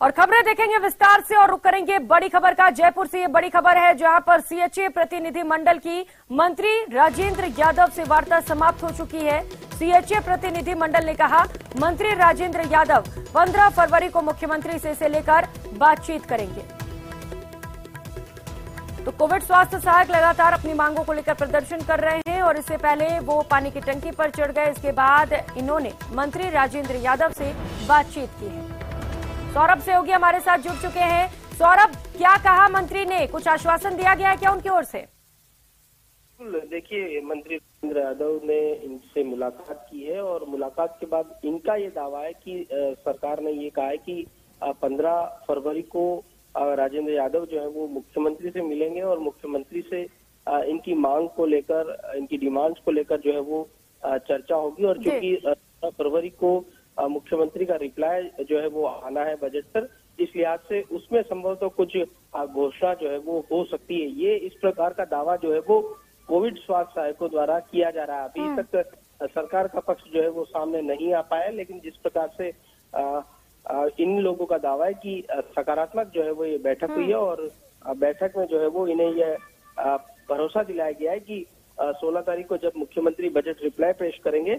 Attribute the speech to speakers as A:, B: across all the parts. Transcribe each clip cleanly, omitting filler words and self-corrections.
A: और खबरें देखेंगे विस्तार से और रुक करेंगे बड़ी खबर का। जयपुर से ये बड़ी खबर है जहां पर सीएचए प्रतिनिधि मंडल की मंत्री राजेंद्र यादव से वार्ता समाप्त हो चुकी है। सीएचए प्रतिनिधि मंडल ने कहा मंत्री राजेंद्र यादव 15 फरवरी को मुख्यमंत्री से इसे लेकर बातचीत करेंगे। तो कोविड स्वास्थ्य सहायक लगातार अपनी मांगों को लेकर प्रदर्शन कर रहे हैं और इससे पहले वो पानी की टंकी पर चढ़ गए। इसके बाद इन्होंने मंत्री राजेंद्र यादव से बातचीत की है। सौरभ सहयोगी हमारे साथ जुड़ चुके हैं। सौरभ, क्या कहा मंत्री ने? कुछ आश्वासन दिया गया है क्या उनकी ओर से?
B: देखिए, मंत्री राजेंद्र यादव ने इनसे मुलाकात की है और मुलाकात के बाद इनका ये दावा है कि सरकार ने ये कहा है कि 15 फरवरी को राजेंद्र यादव जो है वो मुख्यमंत्री से मिलेंगे और मुख्यमंत्री से इनकी मांग को लेकर, इनकी डिमांड्स को लेकर जो है वो चर्चा होगी। और चूंकि 15 फरवरी को मुख्यमंत्री का रिप्लाई जो है वो आना है बजट पर, इस लिहाज से उसमें संभवतः कुछ घोषणा जो है वो हो सकती है। ये इस प्रकार का दावा जो है वो कोविड स्वास्थ्य सहायकों द्वारा किया जा रहा है। अभी तक सरकार का पक्ष जो है वो सामने नहीं आ पाया, लेकिन जिस प्रकार से इन लोगों का दावा है कि सकारात्मक जो है वो ये बैठक हुई है और बैठक में जो है वो इन्हें यह भरोसा दिलाया गया है कि 16 तारीख को जब मुख्यमंत्री बजट रिप्लाई पेश करेंगे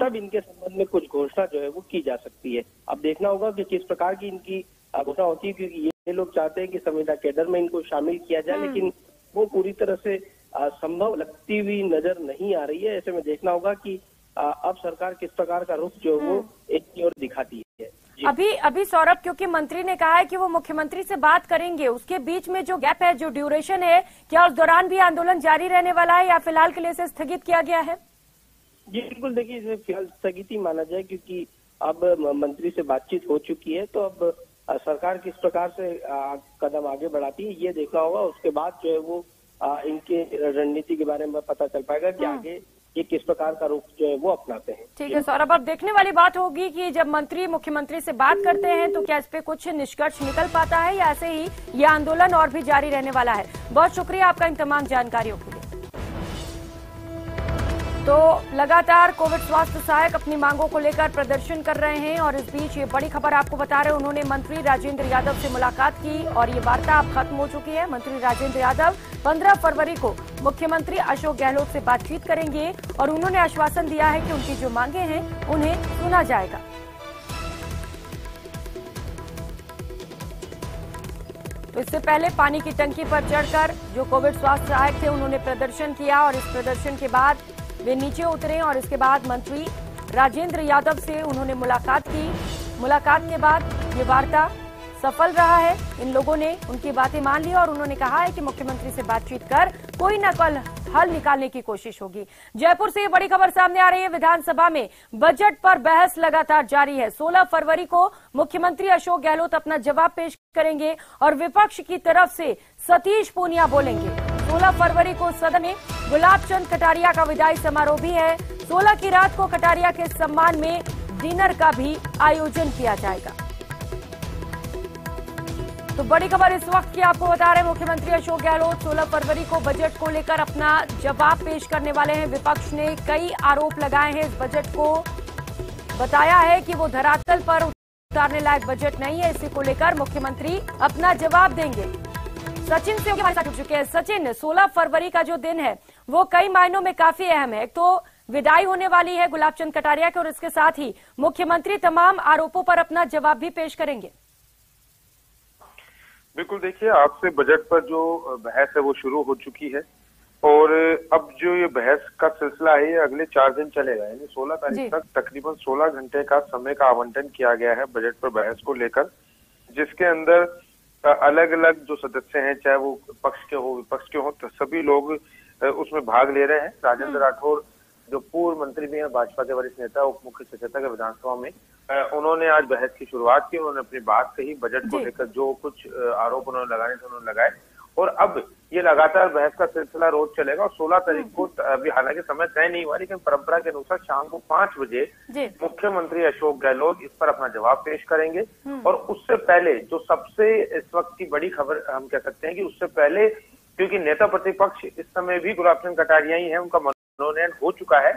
B: तब इनके संबंध में कुछ घोषणा जो है वो की जा सकती है। अब देखना होगा कि किस प्रकार की इनकी घोषणा होती है, क्योंकि ये लोग चाहते हैं कि संविदा कैडर में इनको शामिल किया जाए, लेकिन वो पूरी तरह से संभव लगती हुई नजर नहीं आ रही है। ऐसे में देखना होगा कि अब सरकार किस प्रकार का रुख जो है वो एक की ओर दिखाती है।
A: अभी सौरभ, क्योंकि मंत्री ने कहा है कि वो मुख्यमंत्री से बात करेंगे, उसके बीच में जो गैप है, जो ड्यूरेशन है, क्या उस दौरान भी आंदोलन जारी रहने वाला है या फिलहाल के लिए इसे स्थगित किया गया है?
B: जी बिल्कुल, देखिए इसे फिलहाल स्थगित ही माना जाए, क्योंकि अब मंत्री से बातचीत हो चुकी है। तो अब सरकार किस प्रकार से कदम आगे बढ़ाती है ये देखना होगा। उसके बाद जो है वो इनके रणनीति के बारे में पता चल पाएगा कि आगे ये किस प्रकार का रुख जो है वो अपनाते हैं।
A: ठीक है सौरभ, अब देखने वाली बात होगी कि जब मंत्री मुख्यमंत्री से बात करते हैं तो क्या इस पे कुछ निष्कर्ष निकल पाता है या ऐसे ही ये आंदोलन और भी जारी रहने वाला है। बहुत शुक्रिया आपका इन तमाम जानकारियों के लिए। तो लगातार कोविड स्वास्थ्य सहायक अपनी मांगों को लेकर प्रदर्शन कर रहे हैं और इस बीच ये बड़ी खबर आपको बता रहे हैं, उन्होंने मंत्री राजेंद्र यादव से मुलाकात की और ये वार्ता अब खत्म हो चुकी है। मंत्री राजेंद्र यादव 15 फरवरी को मुख्यमंत्री अशोक गहलोत से बातचीत करेंगे और उन्होंने आश्वासन दिया है कि उनकी जो मांगे हैं उन्हें सुना जाएगा। तो इससे पहले पानी की टंकी पर चढ़कर जो कोविड स्वास्थ्य सहायक थे उन्होंने प्रदर्शन किया और इस प्रदर्शन के बाद वे नीचे उतरे और इसके बाद मंत्री राजेंद्र यादव से उन्होंने मुलाकात की। मुलाकात के बाद ये वार्ता सफल रहा है। इन लोगों ने उनकी बातें मान ली और उन्होंने कहा है कि मुख्यमंत्री से बातचीत कर कोई न कोई हल निकालने की कोशिश होगी। जयपुर से ये बड़ी खबर सामने आ रही है। विधानसभा में बजट पर बहस लगातार जारी है। 16 फरवरी को मुख्यमंत्री अशोक गहलोत अपना जवाब पेश करेंगे और विपक्ष की तरफ से सतीश पूनिया बोलेंगे। 16 फरवरी को सदन में गुलाब चंद कटारिया का विदाई समारोह भी है। 16 की रात को कटारिया के सम्मान में डिनर का भी आयोजन किया जाएगा। तो बड़ी खबर इस वक्त की आपको बता रहे हैं, मुख्यमंत्री अशोक गहलोत 16 फरवरी को बजट को लेकर अपना जवाब पेश करने वाले हैं। विपक्ष ने कई आरोप लगाए हैं, इस बजट को बताया है कि वो धरातल पर उतारने लायक बजट नहीं है। इसी को लेकर मुख्यमंत्री अपना जवाब देंगे। सचिन से हमारे साथ जुड़ चुके हैं। सचिन, 16 फरवरी का जो दिन है वो कई मायनों में काफी अहम है। तो विदाई होने वाली है गुलाब चंद कटारिया की और इसके साथ ही मुख्यमंत्री तमाम आरोपों पर अपना जवाब भी पेश करेंगे।
C: बिल्कुल, देखिए आज से बजट पर जो बहस है वो शुरू हो चुकी है और अब जो ये बहस का सिलसिला है ये अगले 4 दिन चलेगा, यानी 16 तारीख तक तकरीबन 16 घंटे का समय का आवंटन किया गया है बजट पर बहस को लेकर, जिसके अंदर अलग अलग जो सदस्य हैं, चाहे वो पक्ष के हो विपक्ष के हो, तो सभी लोग उसमें भाग ले रहे हैं। राजेंद्र राठौर जो पूर्व मंत्री भी हैं, भाजपा के वरिष्ठ नेता, उप मुख्य सचेतक है विधानसभा में, उन्होंने आज बहस की शुरुआत की। उन्होंने अपनी बात कही, बजट को लेकर जो कुछ आरोप उन्होंने लगाने थे उन्होंने लगाए और अब ये लगातार बहस का सिलसिला रोज चलेगा। और 16 तारीख को अभी हालांकि समय तय नहीं हुआ, लेकिन परंपरा के अनुसार शाम को 5 बजे मुख्यमंत्री अशोक गहलोत इस पर अपना जवाब पेश करेंगे। और उससे पहले जो सबसे इस वक्त की बड़ी खबर हम कह सकते हैं कि उससे पहले, क्योंकि नेता प्रतिपक्ष इस समय भी गुलाब चंद कटारिया ही है, उनका मनोनयन हो चुका है,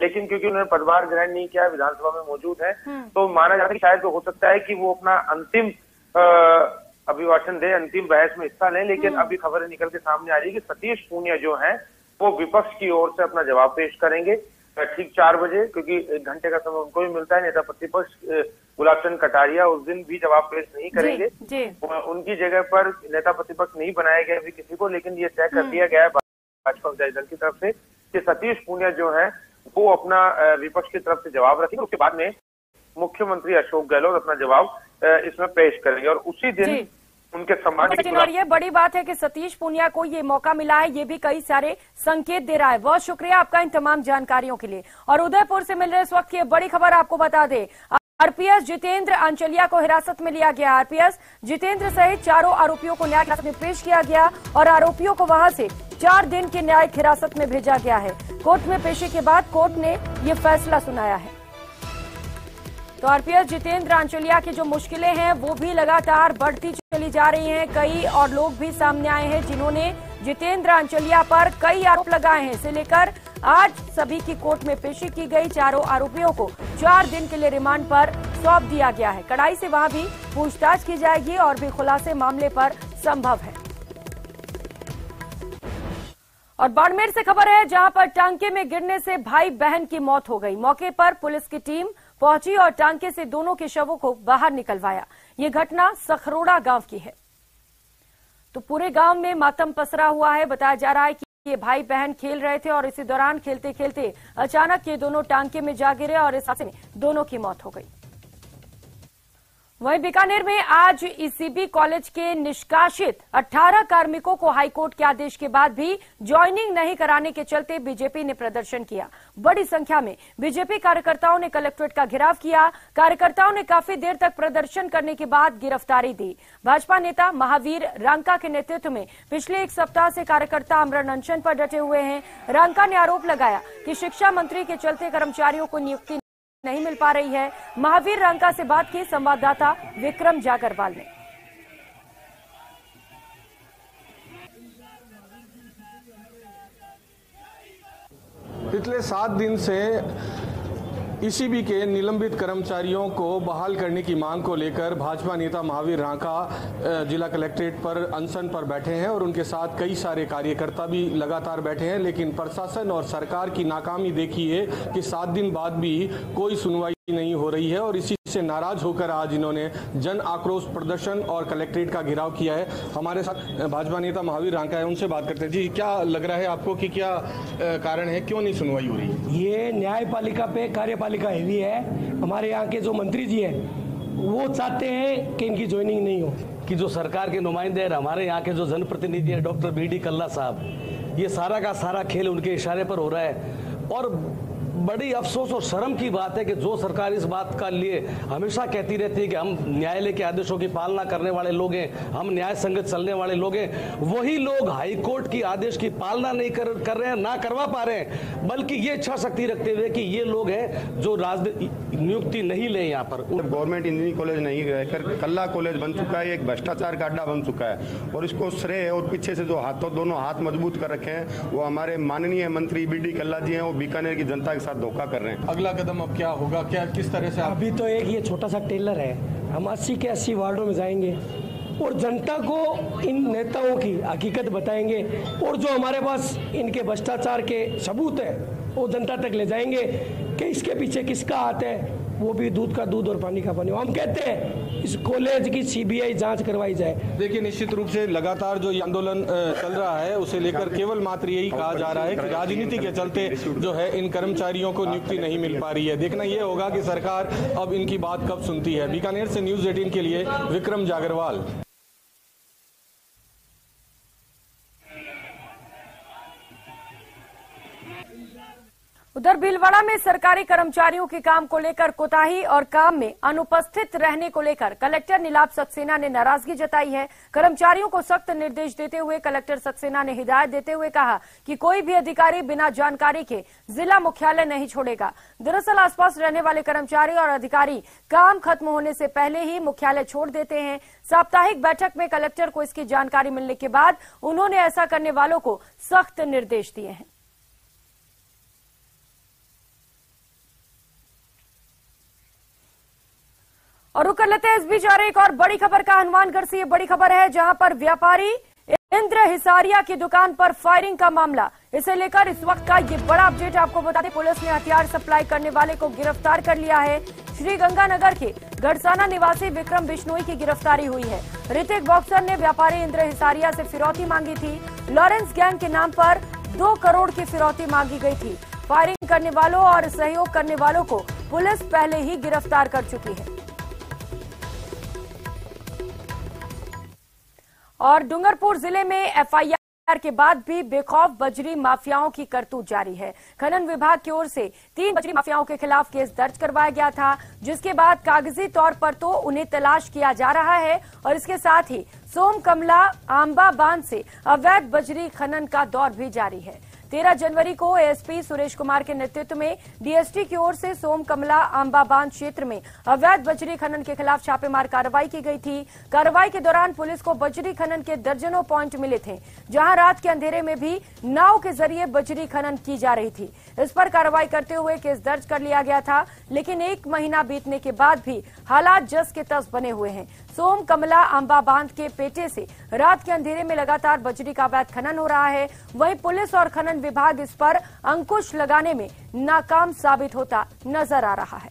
C: लेकिन क्योंकि उन्होंने पदभार ग्रहण नहीं किया, विधानसभा में मौजूद है, तो माना जाता है कि शायद हो सकता है कि वो अपना अंतिम अभिभाषण दे, अंतिम बहस में हिस्सा लें। लेकिन अभी खबरें निकल के सामने आ रही है कि सतीश पूनिया जो हैं वो विपक्ष की ओर से अपना जवाब पेश करेंगे ठीक 4 बजे, क्योंकि 1 घंटे का समय उनको भी मिलता है। नेता प्रतिपक्ष गुलाब चंद कटारिया उस दिन भी जवाब पेश नहीं करेंगे।
A: जी।
C: उनकी जगह पर नेता प्रतिपक्ष नहीं बनाया गया अभी किसी को, लेकिन ये तय कर दिया गया है भाजपा विधायी दल की तरफ से कि सतीश पूनिया जो है वो अपना विपक्ष की तरफ से जवाब रखेंगे। उसके बाद में मुख्यमंत्री अशोक गहलोत अपना जवाब इसमें पेश करेंगे और उसी दिन उनके सम्मान।
A: और ये बड़ी बात है कि सतीश पूनिया को ये मौका मिला है, ये भी कई सारे संकेत दे रहा है। बहुत शुक्रिया आपका इन तमाम जानकारियों के लिए। और उदयपुर से मिल रहे इस वक्त की बड़ी खबर आपको बता दें, आरपीएस जितेंद्र आंचलिया को हिरासत में लिया गया। आरपीएस जितेंद्र सहित 4 आरोपियों को न्यायिक हिरासत में पेश किया गया और आरोपियों को वहां से 4 दिन की न्यायिक हिरासत में भेजा गया है। कोर्ट में पेशी के बाद कोर्ट ने ये फैसला सुनाया है। तो आरपीएस जितेंद्र आंचलिया की जो मुश्किलें हैं वो भी लगातार बढ़ती चली जा रही हैं। कई और लोग भी सामने आए हैं जिन्होंने जितेंद्र आंचलिया पर कई आरोप लगाए हैं। इसे लेकर आज सभी की कोर्ट में पेशी की गई। 4 आरोपियों को 4 दिन के लिए रिमांड पर सौंप दिया गया है। कड़ाई से वहां भी पूछताछ की जाएगी और भी खुलासे मामले पर संभव है। और बाड़मेर से खबर है, जहां पर टांके में गिरने से भाई बहन की मौत हो गई। मौके पर पुलिस की टीम पहुंची और टांके से दोनों के शवों को बाहर निकलवाया। ये घटना सखरोड़ा गांव की है। तो पूरे गांव में मातम पसरा हुआ है। बताया जा रहा है कि ये भाई बहन खेल रहे थे और इसी दौरान खेलते खेलते अचानक ये दोनों टांके में जा गिरे और इस हादसे में दोनों की मौत हो गई। वहीं बीकानेर में आज ईसीबी कॉलेज के निष्कासित 18 कार्मिकों को हाईकोर्ट के आदेश के बाद भी ज्वाइनिंग नहीं कराने के चलते बीजेपी ने प्रदर्शन किया। बड़ी संख्या में बीजेपी कार्यकर्ताओं ने कलेक्ट्रेट का घेराव किया। कार्यकर्ताओं ने काफी देर तक प्रदर्शन करने के बाद गिरफ्तारी दी। भाजपा नेता महावीर रांका के नेतृत्व में पिछले 1 सप्ताह से कार्यकर्ता आमरण अनशन पर डटे हुए हैं। रांका ने आरोप लगाया कि शिक्षा मंत्री के चलते कर्मचारियों को नियुक्ति नहीं मिल पा रही है। महावीर रांका से बात की संवाददाता विक्रम जागरवाल ने।
D: पिछले 7 दिन से ईसीबी के निलंबित कर्मचारियों को बहाल करने की मांग को लेकर भाजपा नेता महावीर रांका जिला कलेक्ट्रेट पर अनशन पर बैठे हैं और उनके साथ कई सारे कार्यकर्ता भी लगातार बैठे हैं। लेकिन प्रशासन और सरकार की नाकामी देखी है कि 7 दिन बाद भी कोई सुनवाई नहीं हो रही है और इसी से नाराज होकर आज इन्होंने जन आक्रोश प्रदर्शन और कलेक्ट्रेट का घेराव किया है। हमारे साथ भाजपा नेता महावीर रांका है, उनसे बात करते हैं। जी, क्या लग रहा है आपको कि क्या कारण है, क्यों नहीं सुनवाई हो रही है?
E: ये न्यायपालिका पे कार्यपालिका हैवी है। हमारे यहाँ के जो मंत्री जी हैं वो चाहते हैं कि इनकी ज्वाइनिंग नहीं हो।
F: कि जो सरकार के नुमाइंदे हैं, हमारे यहाँ के जो जनप्रतिनिधि है डॉक्टर बीडी कल्ला साहब, ये सारा का सारा खेल उनके इशारे पर हो रहा है। और बड़ी अफसोस और शर्म की बात है कि जो सरकार इस बात का लिए हमेशा कहती रहती है कि हम न्यायालय के आदेशों की पालना करने वाले लोग हैं, हम न्याय संगत चलने वाले लोग हैं, वही लोग हाईकोर्ट की आदेश की पालना नहीं कर रहे हैं, ना करवा पा रहे हैं, बल्कि ये इच्छा शक्ति रखते हुए कि ये लोग हैं जो नियुक्ति नहीं ले यहाँ पर।
G: गवर्नमेंट इंजीनियरिंग कॉलेज नहीं रहकर कल्ला कॉलेज बन चुका है, एक भ्रष्टाचार का अड्डा बन चुका है और इसको श्रेय और पीछे से जो दोनों हाथ मजबूत कर रखे हैं वो हमारे माननीय मंत्री बीडी कल्ला जी हैं। वो बीकानेर की जनता के साथ धोखा कर रहे हैं।
D: अगला कदम अब क्या होगा, क्या किस तरह से?
E: अभी तो एक ये छोटा सा टेलर है, हम 80 के 80 वार्डों में जाएंगे और जनता को इन नेताओं की हकीकत बताएंगे और जो हमारे पास इनके भ्रष्टाचार के सबूत है वो जनता तक ले जाएंगे कि इसके पीछे किसका हाथ है। वो भी दूध का दूध और पानी का पानी। हम कहते हैं इस कॉलेज की सीबीआई जांच करवाई जाए।
D: देखिए, निश्चित रूप से लगातार जो ये आंदोलन चल रहा है उसे लेकर केवल मात्र यही कहा जा रहा है कि राजनीति के चलते जो है इन कर्मचारियों को नियुक्ति नहीं मिल पा रही है। देखना ये होगा कि सरकार अब इनकी बात कब सुनती है। बीकानेर से न्यूज़ 18 के लिए विक्रम जागरवाल।
A: उधर भीलवाड़ा में सरकारी कर्मचारियों के काम को लेकर कोताही और काम में अनुपस्थित रहने को लेकर कलेक्टर नीलाभ सक्सेना ने नाराजगी जताई है। कर्मचारियों को सख्त निर्देश देते हुए कलेक्टर सक्सेना ने हिदायत देते हुए कहा कि कोई भी अधिकारी बिना जानकारी के जिला मुख्यालय नहीं छोड़ेगा। दरअसल आसपास रहने वाले कर्मचारी और अधिकारी काम खत्म होने से पहले ही मुख्यालय छोड़ देते हैं। साप्ताहिक बैठक में कलेक्टर को इसकी जानकारी मिलने के बाद उन्होंने ऐसा करने वालों को सख्त निर्देश दिए हैं। और रुक कर लेते हैं इस बीच और एक और बड़ी खबर का। हनुमानगढ़ से ये बड़ी खबर है, जहां पर व्यापारी इंद्र हिसारिया की दुकान पर फायरिंग का मामला। इसे लेकर इस वक्त का ये बड़ा अपडेट आपको बता दें, पुलिस ने हथियार सप्लाई करने वाले को गिरफ्तार कर लिया है। श्री गंगानगर के गढ़साना निवासी विक्रम बिश्नोई की गिरफ्तारी हुई है। ऋतिक बॉक्सर ने व्यापारी इंद्र हिसारिया से फिरौती मांगी थी। लॉरेंस गैंग के नाम पर 2 करोड़ की फिरौती मांगी गई थी। फायरिंग करने वालों और सहयोग करने वालों को पुलिस पहले ही गिरफ्तार कर चुकी है। और डूंगरपुर जिले में एफआईआर के बाद भी बेखौफ बजरी माफियाओं की करतूत जारी है। खनन विभाग की ओर से 3 बजरी माफियाओं के खिलाफ केस दर्ज करवाया गया था, जिसके बाद कागजी तौर पर तो उन्हें तलाश किया जा रहा है और इसके साथ ही सोम कमला आंबा बांध से अवैध बजरी खनन का दौर भी जारी है। 13 जनवरी को एएसपी सुरेश कुमार के नेतृत्व में डीएसटी की ओर से सोम कमला आंबा बांध क्षेत्र में अवैध बजरी खनन के खिलाफ छापेमार कार्रवाई की गई थी। कार्रवाई के दौरान पुलिस को बजरी खनन के दर्जनों पॉइंट मिले थे, जहां रात के अंधेरे में भी नाव के जरिए बजरी खनन की जा रही थी। इस पर कार्रवाई करते हुए केस दर्ज कर लिया गया था, लेकिन 1 महीना बीतने के बाद भी हालात जस के तस बने हुए हैं। सोम कमला आंबा बांध के पेटे से रात के अंधेरे में लगातार बजरी का अवैध खनन हो रहा है। वहीं पुलिस और खनन विभाग इस पर अंकुश लगाने में नाकाम साबित होता नजर आ रहा है।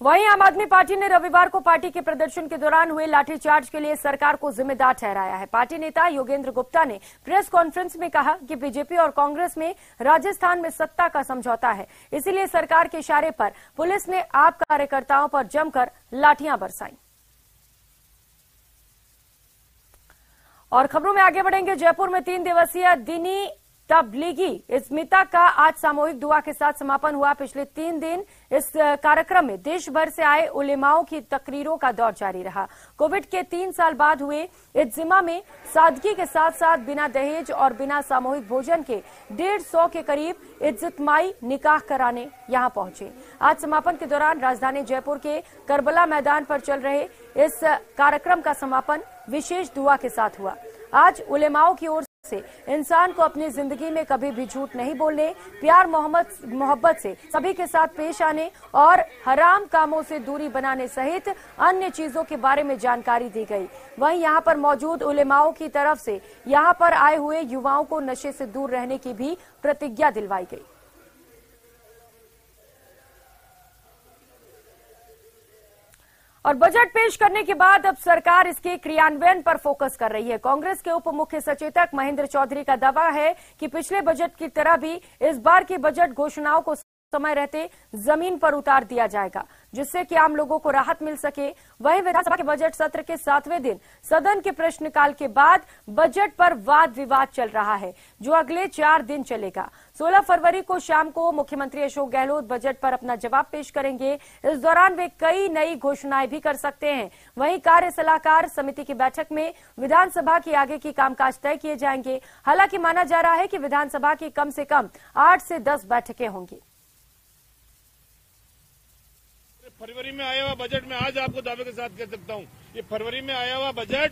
A: वहीं आम आदमी पार्टी ने रविवार को पार्टी के प्रदर्शन के दौरान हुए लाठीचार्ज के लिए सरकार को जिम्मेदार ठहराया है। पार्टी नेता योगेंद्र गुप्ता ने प्रेस कॉन्फ्रेंस में कहा कि बीजेपी और कांग्रेस में राजस्थान में सत्ता का समझौता है, इसीलिए सरकार के इशारे पर पुलिस ने आप कार्यकर्ताओं पर जमकर लाठियां बरसाई। और खबरों में आगे बढ़ेंगे। जयपुर में 3 दिवसीय दीनी तबलीगी इज्तिमा का आज सामूहिक दुआ के साथ समापन हुआ। पिछले 3 दिन इस कार्यक्रम में देश भर से आए उलेमाओं की तकरीरों का दौर जारी रहा। कोविड के 3 साल बाद हुए इज्तिमा में सादगी के साथ साथ बिना दहेज और बिना सामूहिक भोजन के 150 के करीब इज्तिमाई निकाह कराने यहां पहुंचे। आज समापन के दौरान राजधानी जयपुर के करबला मैदान पर चल रहे इस कार्यक्रम का समापन विशेष दुआ के साथ हुआ। आज उलेमाओं की ओर से इंसान को अपनी जिंदगी में कभी भी झूठ नहीं बोलने, प्यार मोहब्बत से सभी के साथ पेश आने और हराम कामों से दूरी बनाने सहित अन्य चीजों के बारे में जानकारी दी गई। वहीं यहां पर मौजूद उलेमाओं की तरफ से यहां पर आए हुए युवाओं को नशे से दूर रहने की भी प्रतिज्ञा दिलवाई गई। और बजट पेश करने के बाद अब सरकार इसके क्रियान्वयन पर फोकस कर रही है। कांग्रेस के उप मुख्य सचेतक महेंद्र चौधरी का दावा है कि पिछले बजट की तरह भी इस बार की बजट घोषणाओं को समय रहते जमीन पर उतार दिया जाएगा, जिससे कि आम लोगों को राहत मिल सके। वहीं विधानसभा के बजट सत्र के 7वें दिन सदन के प्रश्नकाल के बाद बजट पर वाद विवाद चल रहा है, जो अगले 4 दिन चलेगा। 16 फरवरी को शाम को मुख्यमंत्री अशोक गहलोत बजट पर अपना जवाब पेश करेंगे। इस दौरान वे कई नई घोषणाएं भी कर सकते हैं। वहीं कार्य सलाहकार समिति की बैठक में विधानसभा की आगे की कामकाज तय किए जाएंगे। हालांकि माना जा रहा है कि विधानसभा की कम से कम 8 से 10 बैठकें होंगी।
H: फरवरी में आया हुआ बजट में आज आपको दावे के साथ कह सकता हूं, ये फरवरी में आया हुआ बजट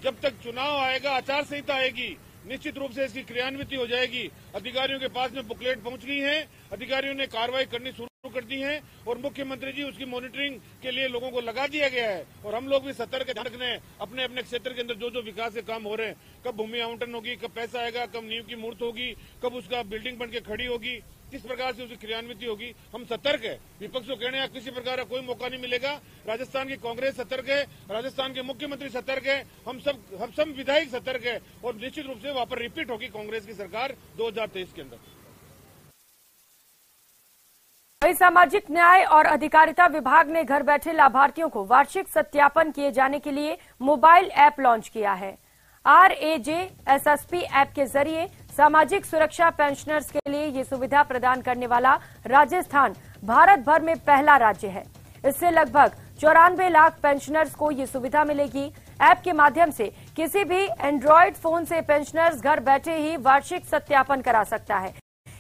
H: जब तक चुनाव आएगा, आचार संहिता आएगी, निश्चित रूप से इसकी क्रियान्वित हो जाएगी। अधिकारियों के पास में बुकलेट पहुंच गई है, अधिकारियों ने कार्रवाई करनी शुरू कर दी है और मुख्यमंत्री जी उसकी मॉनिटरिंग के लिए लोगों को लगा दिया गया है। और हम लोग भी सतर्क रखने अपने अपने क्षेत्र के अंदर जो जो विकास के काम हो रहे हैं, कब भूमि आवंटन होगी, कब पैसा आएगा, कब नींव की मूर्त होगी, कब उसका बिल्डिंग बन के खड़ी होगी, किस प्रकार से उसकी क्रियान्वित होगी, हम सतर्क है। विपक्ष को कहने का किसी प्रकार का कोई मौका नहीं मिलेगा। राजस्थान की कांग्रेस सतर्क है, राजस्थान के मुख्यमंत्री सतर्क है, हम सब विधायक सतर्क है और निश्चित रूप से वहां पर रिपीट होगी कांग्रेस की सरकार 2023 के अंदर।
A: सामाजिक न्याय और अधिकारिता विभाग ने घर बैठे लाभार्थियों को वार्षिक सत्यापन किए जाने के लिए मोबाइल ऐप लॉन्च किया है। RAJSSP ऐप के जरिए सामाजिक सुरक्षा पेंशनर्स के लिए ये सुविधा प्रदान करने वाला राजस्थान भारत भर में पहला राज्य है। इससे लगभग 94 लाख पेंशनर्स को ये सुविधा मिलेगी। ऐप के माध्यम से किसी भी एंड्रॉयड फोन से पेंशनर्स घर बैठे ही वार्षिक सत्यापन करा सकता है।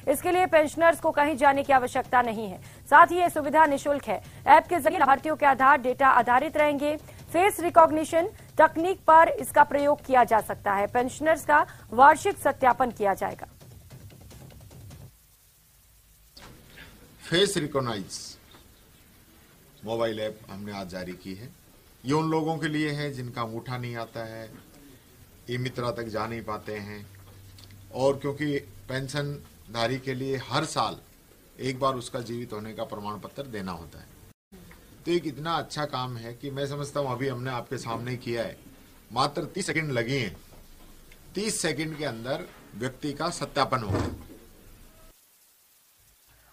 A: इसके लिए पेंशनर्स को कहीं जाने की आवश्यकता नहीं है। साथ ही ये सुविधा निःशुल्क है। ऐप के जरिए लाभार्थियों के आधार डेटा आधारित रहेंगे। फेस रिकॉग्निशन तकनीक पर इसका प्रयोग किया जा सकता है। पेंशनर्स का वार्षिक सत्यापन किया जाएगा।
I: फेस रिकॉग्नाइज मोबाइल ऐप हमने आज जारी की है। ये उन लोगों के लिए है जिनका अंगूठा नहीं आता है, ई मित्रा तक जा नहीं पाते हैं, और क्योंकि पेंशनधारी के लिए हर साल एक बार उसका जीवित होने का प्रमाण पत्र देना होता है। तो एक इतना अच्छा काम है कि मैं समझता हूं अभी हमने आपके सामने किया है, मात्र 30 सेकंड लगी हैं, 30 सेकंड के अंदर व्यक्ति का सत्यापन होगा।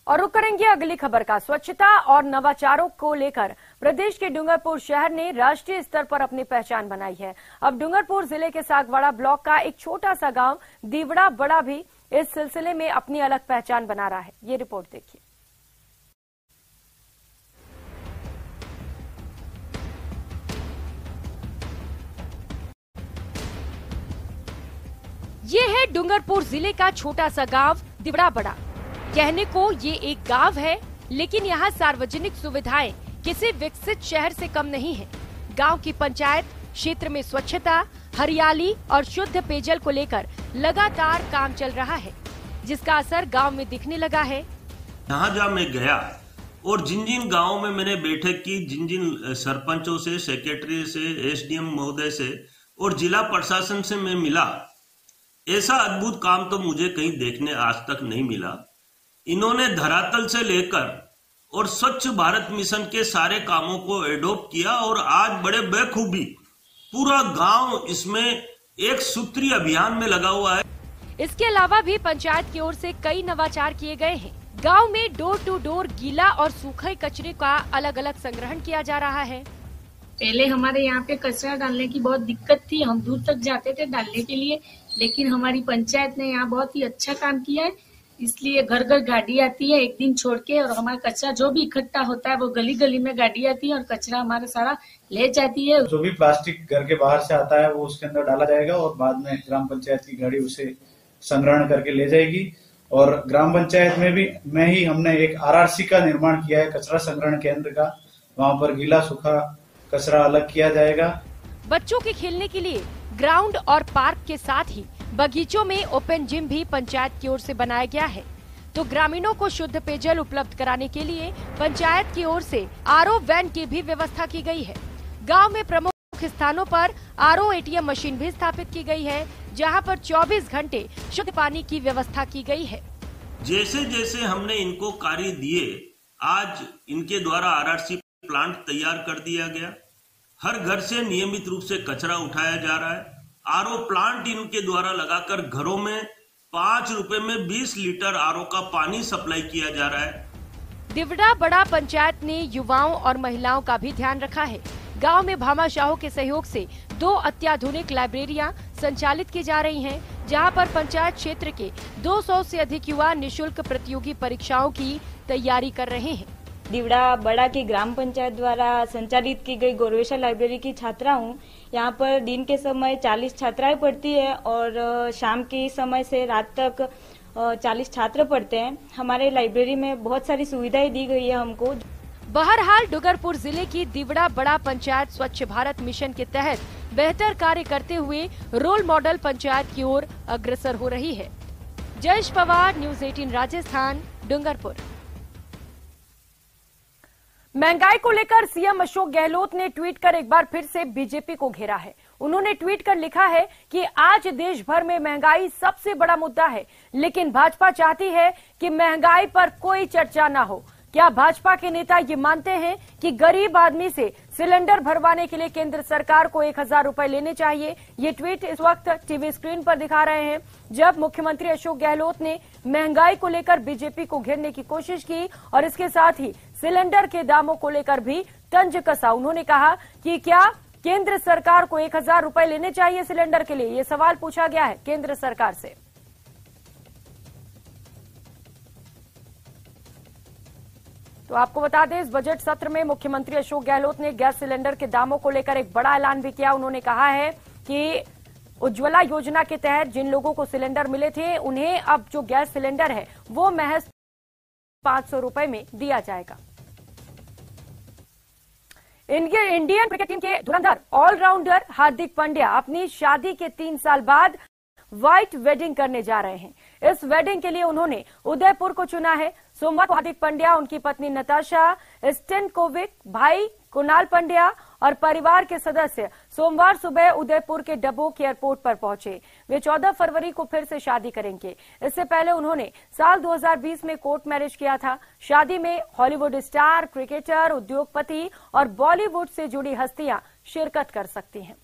A: और रुक करेंगे अगली खबर का। स्वच्छता और नवाचारों को लेकर प्रदेश के डूंगरपुर शहर ने राष्ट्रीय स्तर पर अपनी पहचान बनाई है। अब डूंगरपुर जिले के सागवाड़ा ब्लॉक का एक छोटा सा गांव दीवड़ा बड़ा भी इस सिलसिले में अपनी अलग पहचान बना रहा है। ये रिपोर्ट देखिए। ये है डूंगरपुर जिले का छोटा सा गांव दीवड़ा बड़ा। कहने को ये एक गांव है, लेकिन यहाँ सार्वजनिक सुविधाएं किसी विकसित शहर से कम नहीं है। गांव की पंचायत क्षेत्र में स्वच्छता, हरियाली और शुद्ध पेयजल को लेकर लगातार काम चल रहा है, जिसका असर गांव में दिखने लगा है।
J: यहाँ जहाँ मैं गया और जिन जिन गाँव में मैंने बैठक की, जिन जिन सरपंचों से, सेक्रेटरी से, एसडीएम महोदय से और जिला प्रशासन से मैं मिला, ऐसा अद्भुत काम तो मुझे कहीं देखने आज तक नहीं मिला। इन्होंने धरातल से लेकर और स्वच्छ भारत मिशन के सारे कामों को एडॉप्ट किया और आज बड़े बेखूबी पूरा गांव इसमें एक सूत्रीय अभियान में लगा हुआ है।
A: इसके अलावा भी पंचायत की ओर से कई नवाचार किए गए हैं। गांव में डोर टू डोर गीला और सूखे कचरे का अलग अलग संग्रहण किया जा रहा है।
K: पहले हमारे यहाँ पे कचरा डालने की बहुत दिक्कत थी, हम दूर तक जाते थे डालने के लिए, लेकिन हमारी पंचायत ने यहाँ बहुत ही अच्छा काम किया है। इसलिए घर घर गाड़ी आती है एक दिन छोड़ के, और हमारा कचरा जो भी इकट्ठा होता है वो गली गली में गाड़ी आती है और कचरा हमारा सारा ले जाती है।
L: जो भी प्लास्टिक घर के बाहर से आता है वो उसके अंदर डाला जाएगा और बाद में ग्राम पंचायत की गाड़ी उसे संग्रहण करके ले जाएगी। और ग्राम पंचायत में ही हमने एक आरआरसी का निर्माण किया है, कचरा संग्रहण केंद्र का। वहाँ पर गीला सूखा कचरा अलग किया जाएगा।
A: बच्चों के खेलने के लिए ग्राउंड और पार्क के साथ ही बगीचों में ओपन जिम भी पंचायत की ओर से बनाया गया है। तो ग्रामीणों को शुद्ध पेयजल उपलब्ध कराने के लिए पंचायत की ओर से आरओ वैन की भी व्यवस्था की गई है। गांव में प्रमुख स्थानों पर आरओ एटीएम मशीन भी स्थापित की गई है, जहां पर 24 घंटे शुद्ध पानी की व्यवस्था की गई है।
J: जैसे जैसे हमने इनको कार्य दिए, आज इनके द्वारा आरआरसी प्लांट तैयार कर दिया गया। हर घर से नियमित रूप से कचरा उठाया जा रहा है। आरओ प्लांट इनके द्वारा लगाकर घरों में 5 रुपए में 20 लीटर आरओ का पानी सप्लाई किया जा रहा है।
A: दीवड़ा बड़ा पंचायत ने युवाओं और महिलाओं का भी ध्यान रखा है। गांव में भामाशाहों के सहयोग से 2 अत्याधुनिक लाइब्रेरियां संचालित की जा रही हैं, जहां पर पंचायत क्षेत्र के 200 से अधिक युवा निःशुल्क प्रतियोगी परीक्षाओं की तैयारी कर रहे हैं।
M: दीवड़ा बड़ा की ग्राम पंचायत द्वारा संचालित की गई गौरवेशा लाइब्रेरी की छात्रा हूँ। यहाँ पर दिन के समय 40 छात्राएं पढ़ती है और शाम के समय से रात तक 40 छात्र पढ़ते हैं। हमारे लाइब्रेरी में बहुत सारी सुविधाएं दी गई है हमको।
A: बहरहाल डूंगरपुर जिले की दीवड़ा बड़ा पंचायत स्वच्छ भारत मिशन के तहत बेहतर कार्य करते हुए रोल मॉडल पंचायत की ओर अग्रसर हो रही है। जयेश पवार, न्यूज 18 राजस्थान, डूंगरपुर। महंगाई को लेकर सीएम अशोक गहलोत ने ट्वीट कर एक बार फिर से बीजेपी को घेरा है। उन्होंने ट्वीट कर लिखा है कि आज देश भर में महंगाई सबसे बड़ा मुद्दा है, लेकिन भाजपा चाहती है कि महंगाई पर कोई चर्चा न हो। क्या भाजपा के नेता ये मानते हैं कि गरीब आदमी से सिलेंडर भरवाने के लिए केंद्र सरकार को 1000 रुपए लेने चाहिए? ये ट्वीट इस वक्त टीवी स्क्रीन पर दिखा रहे हैं, जब मुख्यमंत्री अशोक गहलोत ने महंगाई को लेकर बीजेपी को घेरने की कोशिश की और इसके साथ ही सिलेंडर के दामों को लेकर भी तंज कसा। उन्होंने कहा कि क्या केंद्र सरकार को 1000 रुपए लेने चाहिए सिलेंडर के लिए? ये सवाल पूछा गया है केंद्र सरकार से। तो आपको बता दें, इस बजट सत्र में मुख्यमंत्री अशोक गहलोत ने गैस सिलेंडर के दामों को लेकर एक बड़ा ऐलान भी किया। उन्होंने कहा है कि उज्ज्वला योजना के तहत जिन लोगों को सिलेंडर मिले थे, उन्हें अब जो गैस सिलेंडर है वो महज 500 रुपए में दिया जाएगा। इंडियन क्रिकेट टीम के धुरंधर ऑलराउंडर हार्दिक पांड्या अपनी शादी के 3 साल बाद व्हाइट वेडिंग करने जा रहे हैं। इस वेडिंग के लिए उन्होंने उदयपुर को चुना है। सोमवार को हार्दिक पंड्या, उनकी पत्नी नताशा स्टेनकोविक, भाई कुणाल पंड्या और परिवार के सदस्य सोमवार सुबह उदयपुर के डबोक एयरपोर्ट पर पहुंचे। वे 14 फरवरी को फिर से शादी करेंगे। इससे पहले उन्होंने साल 2020 में कोर्ट मैरिज किया था। शादी में हॉलीवुड स्टार, क्रिकेटर, उद्योगपति और बॉलीवुड से जुड़ी हस्तियां शिरकत कर सकती हैं।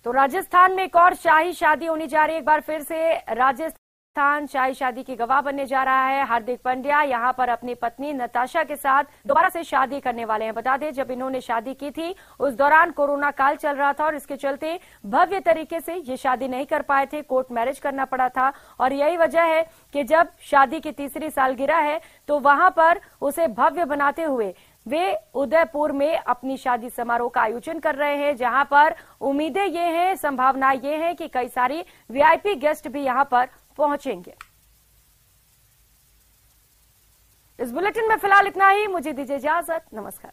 A: तो राजस्थान में एक और शाही शादी होने जा रही है। एक बार फिर से राजस्थान शाही शादी की गवाह बनने जा रहा है। हार्दिक पंड्या यहां पर अपनी पत्नी नताशा के साथ दोबारा से शादी करने वाले हैं। बता दें, जब इन्होंने शादी की थी उस दौरान कोरोना काल चल रहा था और इसके चलते भव्य तरीके से ये शादी नहीं कर पाए थे, कोर्ट मैरिज करना पड़ा था। और यही वजह है कि जब शादी की तीसरी सालगिरह है तो वहां पर उसे भव्य बनाते हुए वे उदयपुर में अपनी शादी समारोह का आयोजन कर रहे हैं, जहां पर उम्मीदें ये हैं, संभावनाएं ये हैं कि कई सारी वीआईपी गेस्ट भी यहां पर पहुंचेंगे। इस बुलेटिन में फिलहाल इतना ही। मुझे दीजिए इजाजत। नमस्कार।